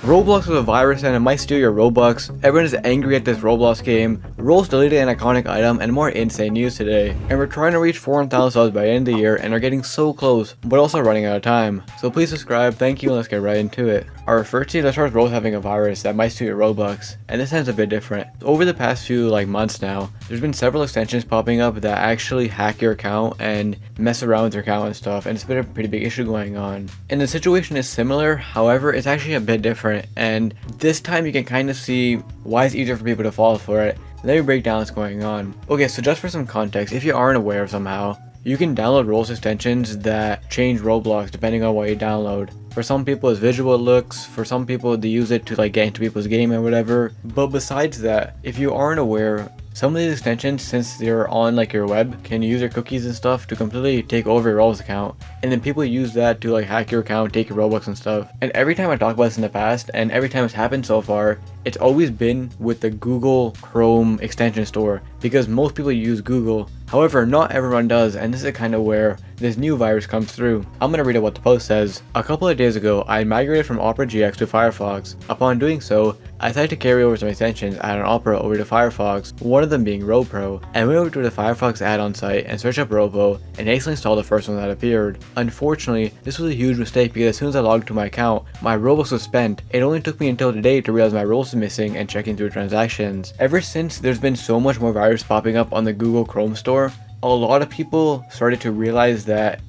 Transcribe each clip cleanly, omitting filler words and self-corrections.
Roblox is a virus and it might steal your Robux. Everyone is angry at this Roblox game. Roles deleted an iconic item and more insane news today. And we're trying to reach 400,000 subs by the end of the year and are getting so close, but also running out of time. So please subscribe, thank you, and let's get right into it. Our first team, let's start with Rose having a virus that might steal your Robux, and this time's a bit different. Over the past few months now, there's been several extensions popping up that actually hack your account and mess around with your account and stuff, and it's been a pretty big issue going on. And the situation is similar, however, it's actually a bit different, and this time you can kind of see why it's easier for people to fall for it. Let me break down what's going on. Okay, so just for some context, if you aren't aware somehow, you can download Roles extensions that change Roblox depending on what you download. For some people it's visual looks, for some people they use it to get into people's game or whatever. But besides that, if you aren't aware, some of these extensions, since they're on your web, can use your cookies and stuff to completely take over your Roblox account. And then people use that to hack your account, take your Robux and stuff. And every time I talk about this in the past, and every time it's happened so far, it's always been with the Google Chrome extension store, because most people use Google. However, not everyone does, and this is kind of where this new virus comes through. I'm going to read out what the post says. A couple of days ago, I migrated from Opera GX to Firefox. Upon doing so, I decided to carry over some extensions out on Opera over to Firefox, one of them being RoPro. I went over to the Firefox add-on site and searched up RoPro and hastily installed the first one that appeared. Unfortunately, this was a huge mistake because as soon as I logged to my account, my Robux was spent. It only took me until today to realize my Robux was missing and checking through transactions. Ever since, there's been so much more virus popping up on the Google Chrome store. A lot of people started to realize that,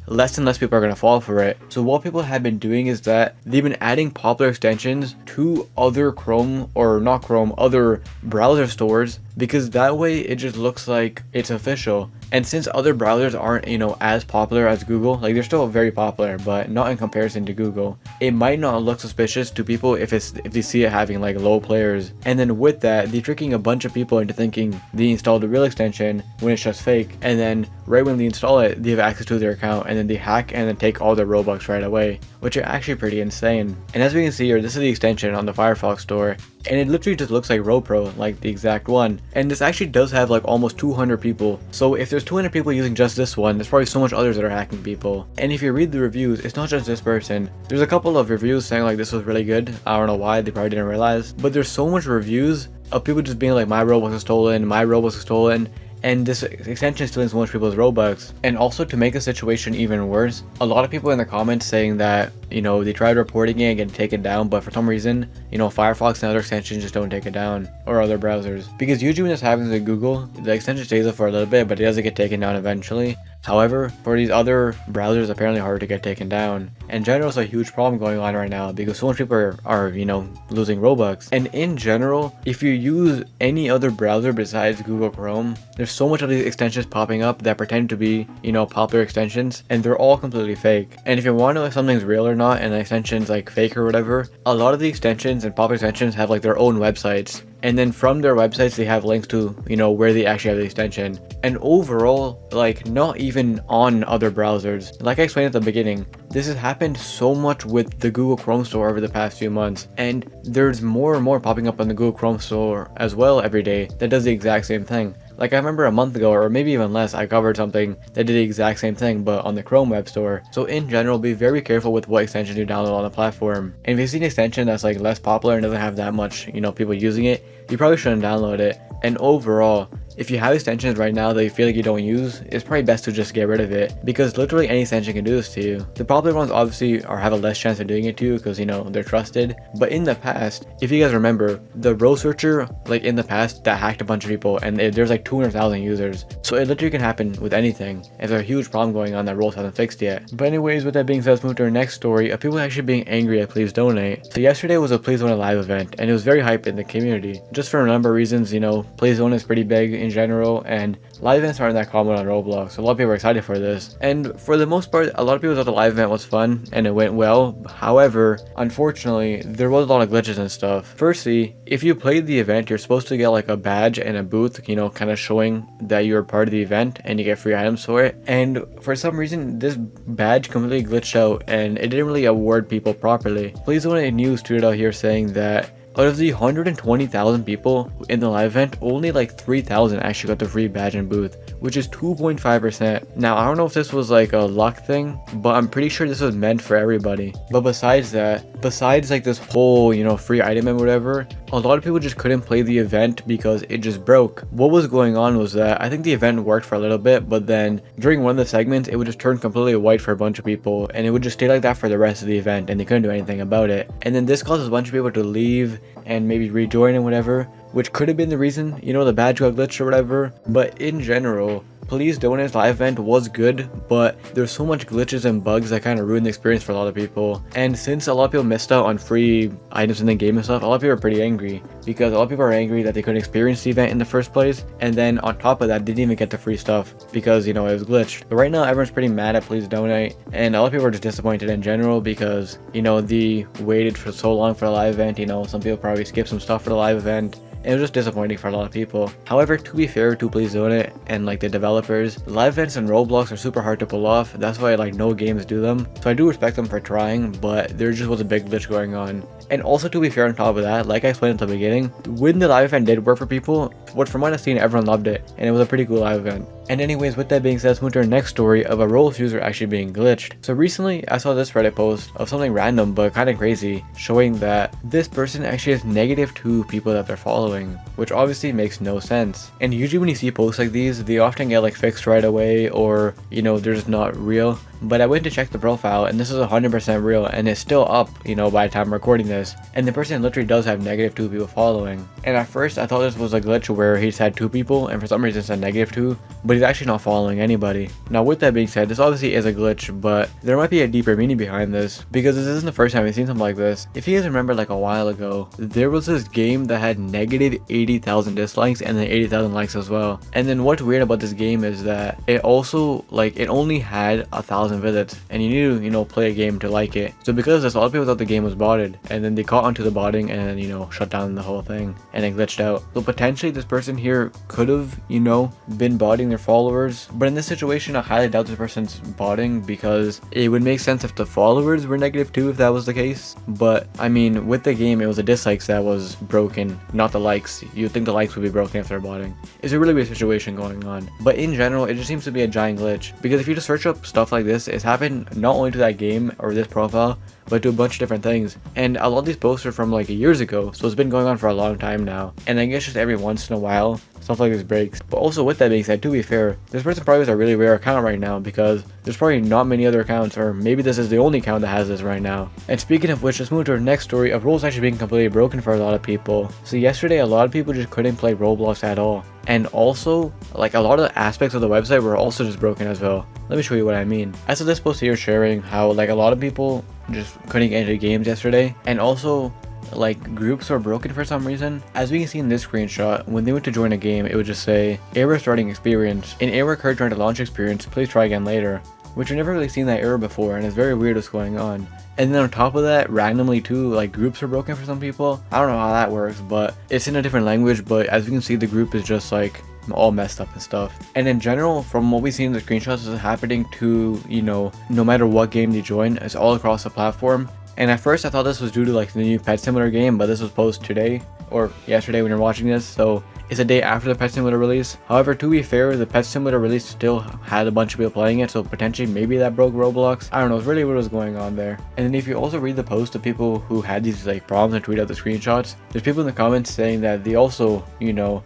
less and less people are going to fall for it. So what people have been doing is that they've been adding popular extensions to other other browser stores, because that way it just looks like it's official. And since other browsers aren't, as popular as Google, they're still very popular, but not in comparison to Google, it might not look suspicious to people if they see it having low players. And then with that, they're tricking a bunch of people into thinking they installed a real extension when it's just fake. And then right when they install it, they have access to their account, and then they hack and then take all their Robux right away, which are actually pretty insane. And as we can see here, this is the extension on the Firefox store, and it literally just looks like RoPro, the exact one. And this actually does have almost 200 people. So if there's 200 people using just this one, there's probably so much others that are hacking people. And if you read the reviews, it's not just this person. There's a couple of reviews saying this was really good. I don't know why, they probably didn't realize. But there's so much reviews of people just being my Robux is stolen, my Robux is stolen. And this extension is stealing so much people's Robux. And also, to make the situation even worse, a lot of people in the comments saying that, they tried reporting it and getting taken down, but for some reason, Firefox and other extensions just don't take it down, or other browsers. Because usually when this happens with Google, the extension stays up for a little bit, but it doesn't get taken down eventually. However, for these other browsers, apparently harder to get taken down. In general, it's a huge problem going on right now because so much people are losing Robux. And in general, if you use any other browser besides Google Chrome, there's so much of these extensions popping up that pretend to be, popular extensions, and they're all completely fake. And if you want to know if something's real or not, and the extension's fake or whatever, a lot of the extensions and popular extensions have their own websites. And then from their websites, they have links to, where they actually have the extension. And overall, not even on other browsers. Like I explained at the beginning, this has happened so much with the Google Chrome store over the past few months. And there's more and more popping up on the Google Chrome store as well every day that does the exact same thing. I remember a month ago, or maybe even less, I covered something that did the exact same thing, but on the Chrome web store. So in general, be very careful with what extensions you download on the platform. And if you see an extension that's less popular and doesn't have that much, people using it, you probably shouldn't download it. And overall, if you have extensions right now that you feel you don't use, it's probably best to just get rid of it, because literally any extension can do this to you. The popular ones obviously have a less chance of doing it to you because they're trusted. But in the past, if you guys remember, the Rose Searcher, in the past, that hacked a bunch of people, and there's 200,000 users. So it literally can happen with anything. If there's a huge problem going on that Rose hasn't fixed yet. But anyways, with that being said, let's move to our next story of people actually being angry at Please Donate. So yesterday was a Please Donate live event, and it was very hyped in the community. Just for a number of reasons, Please Donate is pretty big in general, and live events aren't that common on Roblox, so a lot of people are excited for this. And for the most part, a lot of people thought the live event was fun and it went well. However, unfortunately, there was a lot of glitches and stuff. Firstly, if you played the event, you're supposed to get a badge and a booth, kind of showing that you're part of the event, and you get free items for it. And for some reason, this badge completely glitched out and it didn't really award people properly. Please Donate News tweeted out here saying that out of the 120,000 people in the live event, only 3,000 actually got the free badge and booth, which is 2.5%. Now, I don't know if this was a luck thing, but I'm pretty sure this was meant for everybody. But besides that, besides like this whole, free item and whatever, a lot of people just couldn't play the event because it just broke. What was going on was that I think the event worked for a little bit, but then during one of the segments, it would just turn completely white for a bunch of people, and it would just stay like that for the rest of the event, and they couldn't do anything about it. And then this causes a bunch of people to leave and maybe rejoin and whatever, which could have been the reason, the badge got glitched or whatever. But in general, Please Donut's live event was good, but there's so much glitches and bugs that kind of ruined the experience for a lot of people. And since a lot of people missed out on free items in the game and stuff, a lot of people are pretty angry, because a lot of people are angry that they couldn't experience the event in the first place, and then on top of that, they didn't even get the free stuff because, it was glitched. But right now, everyone's pretty mad at Please Donut, and a lot of people are just disappointed in general because, they waited for so long for the live event. Some people probably skipped some stuff for the live event. It was just disappointing for a lot of people. However, to be fair to Please Donut and the developers, live events in Roblox are super hard to pull off. That's why no games do them. So I do respect them for trying, but there just was a big glitch going on. And also, to be fair on top of that, like I explained at the beginning, when the live event did work for people, from what I've seen, everyone loved it, and it was a pretty cool live event. And anyways, with that being said, let's move to our next story of a Roblox user actually being glitched. So recently, I saw this Reddit post of something random but kind of crazy, showing that this person actually has -2 people that they're following, which obviously makes no sense. And usually when you see posts like these, they often get fixed right away, or they're just not real. But I went to check the profile, and this is 100% real, and it's still up, by the time I'm recording this. And the person literally does have -2 people following. And at first, I thought this was a glitch where he just had 2 people, and for some reason it said -2, but he's actually not following anybody. Now, with that being said, this obviously is a glitch, but there might be a deeper meaning behind this, because this isn't the first time we've seen something like this. If you guys remember, a while ago, there was this game that had -80,000 dislikes and then 80,000 likes as well. And then what's weird about this game is that it also, it only had 1,000 visits, and you need to play a game to like it. So because of this, a lot of people thought the game was botted, and then they caught onto the botting and then shut down the whole thing, and it glitched out. So potentially this person here could have been botting their followers, but in this situation I highly doubt this person's botting, because it would make sense if the followers were -2 if that was the case. But I mean, with the game, it was the dislikes that was broken, not the likes. You'd think the likes would be broken if they're botting. It's a really weird situation going on, but in general it just seems to be a giant glitch, because if you just search up stuff like this, it's happened not only to that game or this profile, but to a bunch of different things. And a lot of these posts are from years ago, so it's been going on for a long time now. And I guess just every once in a while, stuff like this breaks. But also, with that being said, to be fair, this person probably has a really rare account right now, because there's probably not many other accounts, or maybe this is the only account that has this right now. And speaking of which, let's move to our next story of Roblox actually being completely broken for a lot of people. So yesterday, a lot of people just couldn't play Roblox at all. And also, a lot of the aspects of the website were also just broken as well. Let me show you what I mean. I saw this post here sharing how a lot of people just couldn't get into games yesterday, and also groups were broken for some reason. As we can see in this screenshot, when they went to join a game, it would just say error starting experience. An error occurred during the launch experience, please try again later. Which I've never really seen that error before, and it's very weird what's going on. And then on top of that, randomly too, groups are broken for some people. I don't know how that works, but it's in a different language. But as you can see, the group is just all messed up and stuff. And in general, from what we've seen in the screenshots, this is happening to, no matter what game they join, it's all across the platform. And at first I thought this was due to the new Pet Simulator game, but this was posted today, or yesterday when you're watching this, so it's a day after the Pet Simulator release. However, to be fair, the Pet Simulator release still had a bunch of people playing it, so potentially maybe that broke Roblox. I don't know, it's really what was going on there. And then if you also read the post of people who had these problems and tweet out the screenshots, there's people in the comments saying that they also,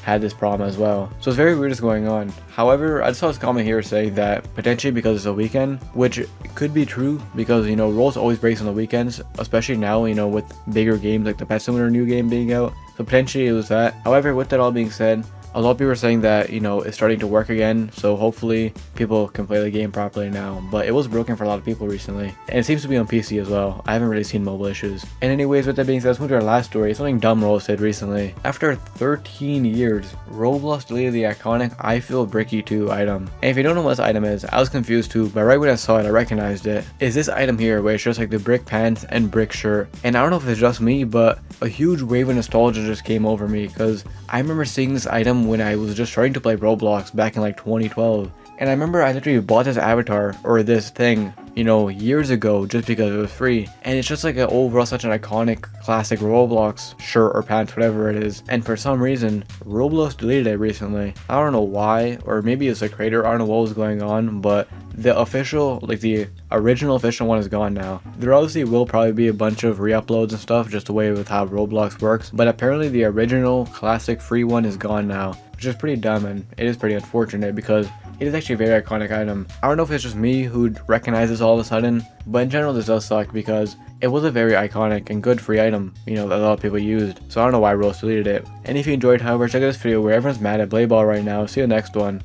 had this problem as well. So it's very weird what's going on. However, I just saw this comment here saying that potentially because it's a weekend, which could be true, because Roblox always breaks on the weekends, especially now, with bigger games like the Pet Simulator new game being out. So potentially it was that. However, with that all being said, a lot of people are saying that, it's starting to work again, so hopefully people can play the game properly now. But it was broken for a lot of people recently, and it seems to be on PC as well. I haven't really seen mobile issues. And anyways, with that being said, let's move to our last story. Something dumb Roblox did recently. After 13 years, Roblox deleted the iconic I Feel Bricky 2 item. And if you don't know what this item is, I was confused too, but right when I saw it, I recognized it. It's this item here, where it's just the brick pants and brick shirt. And I don't know if it's just me, but a huge wave of nostalgia just came over me, because I remember seeing this item when I was just starting to play Roblox back in 2012. And I remember I literally bought this avatar, or this thing, years ago just because it was free. And it's just like an overall such an iconic classic Roblox shirt or pants, whatever it is. And for some reason, Roblox deleted it recently. I don't know why, or maybe it's the creator, I don't know what was going on, but the official, like the original official one is gone now. There obviously will probably be a bunch of re-uploads and stuff, just the way with how Roblox works, but apparently the original classic free one is gone now, which is pretty dumb, and it is pretty unfortunate because it is actually a very iconic item. I don't know if it's just me who'd recognize this all of a sudden, but in general this does suck because it was a very iconic and good free item, that a lot of people used. So I don't know why Rose deleted it. And if you enjoyed, however, check out this video where everyone's mad at Blayball right now. See you next one.